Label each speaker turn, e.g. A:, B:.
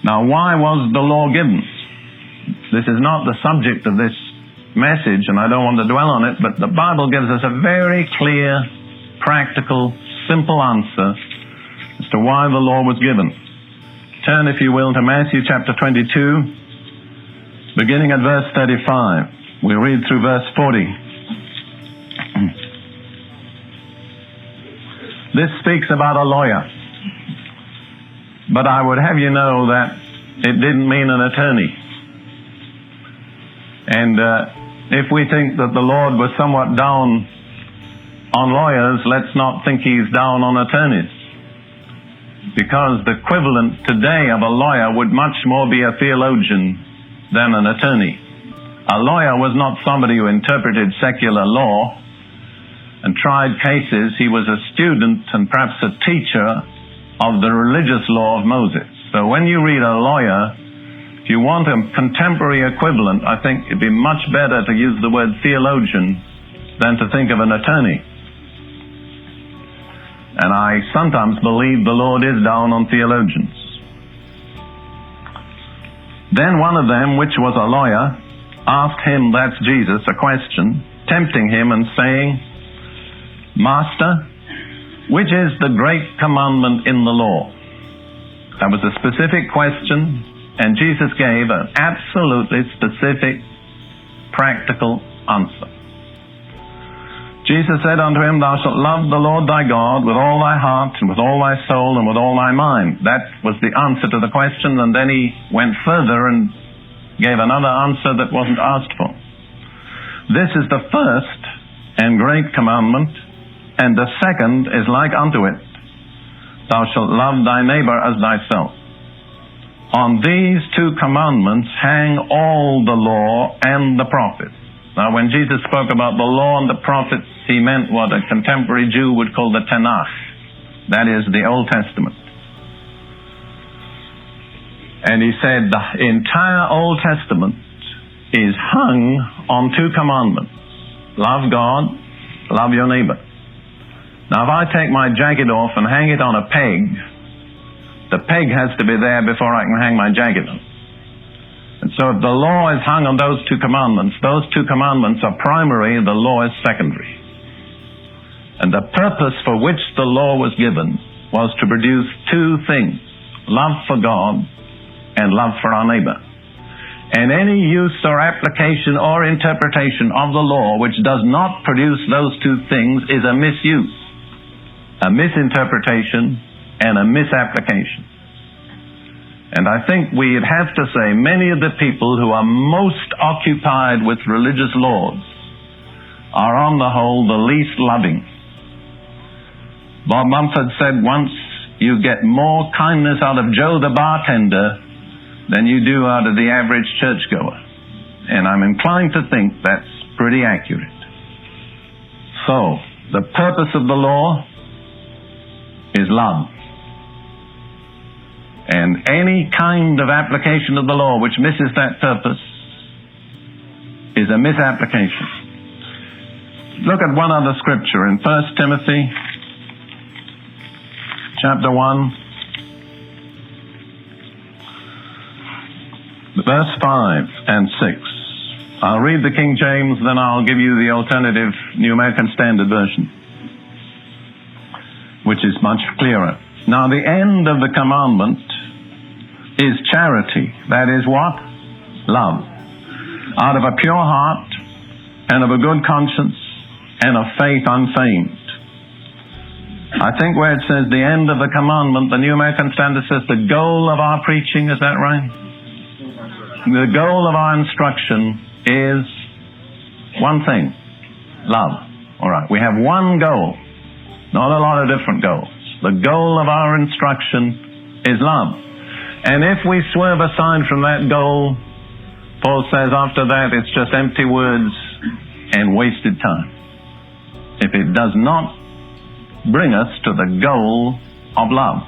A: Now, why was the law given? This is not the subject of this message, and I don't want to dwell on it, but the Bible gives us a very clear, practical, simple answer as to why the law was given. Turn, if you will, to Matthew chapter 22, beginning at verse 35. We read through verse 40. This speaks about a lawyer. But I would have you know that it didn't mean an attorney. And if we think that the Lord was somewhat down on lawyers, let's not think He's down on attorneys. Because the equivalent today of a lawyer would much more be a theologian than an attorney. A lawyer was not somebody who interpreted secular law and tried cases. He was a student and perhaps a teacher of the religious law of Moses. So when you read a lawyer, if you want a contemporary equivalent, I think it'd be much better to use the word theologian than to think of an attorney. And I sometimes believe the Lord is down on theologians. Then one of them, which was a lawyer, asked him, that's Jesus, a question, tempting him and saying, Master, which is the great commandment in the law? That was a specific question, and Jesus gave an absolutely specific, practical answer. Jesus said unto him, Thou shalt love the Lord thy God with all thy heart, and with all thy soul, and with all thy mind. That was the answer to the question, and then he went further and gave another answer that wasn't asked for. This is the first and great commandment, and the second is like unto it. Thou shalt love thy neighbor as thyself. On these two commandments hang all the law and the prophets. Now, when Jesus spoke about the law and the prophets, he meant what a contemporary Jew would call the Tanakh. That is, the Old Testament. And he said the entire Old Testament is hung on two commandments. Love God, love your neighbor. Now, if I take my jacket off and hang it on a peg, the peg has to be there before I can hang my jacket on. And so if the law is hung on those two commandments are primary, the law is secondary. And the purpose for which the law was given was to produce two things, love for God and love for our neighbor. And any use or application or interpretation of the law which does not produce those two things is a misuse, a misinterpretation, and a misapplication. And I think we'd have to say many of the people who are most occupied with religious laws are on the whole the least loving. Bob Mumford said once, you get more kindness out of Joe the bartender than you do out of the average churchgoer. And I'm inclined to think that's pretty accurate. So, the purpose of the law is love. And any kind of application of the law which misses that purpose is a misapplication. Look at one other scripture in 1 Timothy chapter 1, verse 5 and 6. I'll read the King James, then I'll give you the alternative New American Standard Version, which is much clearer. Now, the end of the commandment is charity. That is what? Love. Out of a pure heart, and of a good conscience, and of faith unfeigned. I think where it says the end of the commandment, the New American Standard says the goal of our preaching, is that right? The goal of our instruction is one thing, love. All right, we have one goal, not a lot of different goals. The goal of our instruction is love. And if we swerve aside from that goal, Paul says after that it's just empty words and wasted time. If it does not bring us to the goal of love.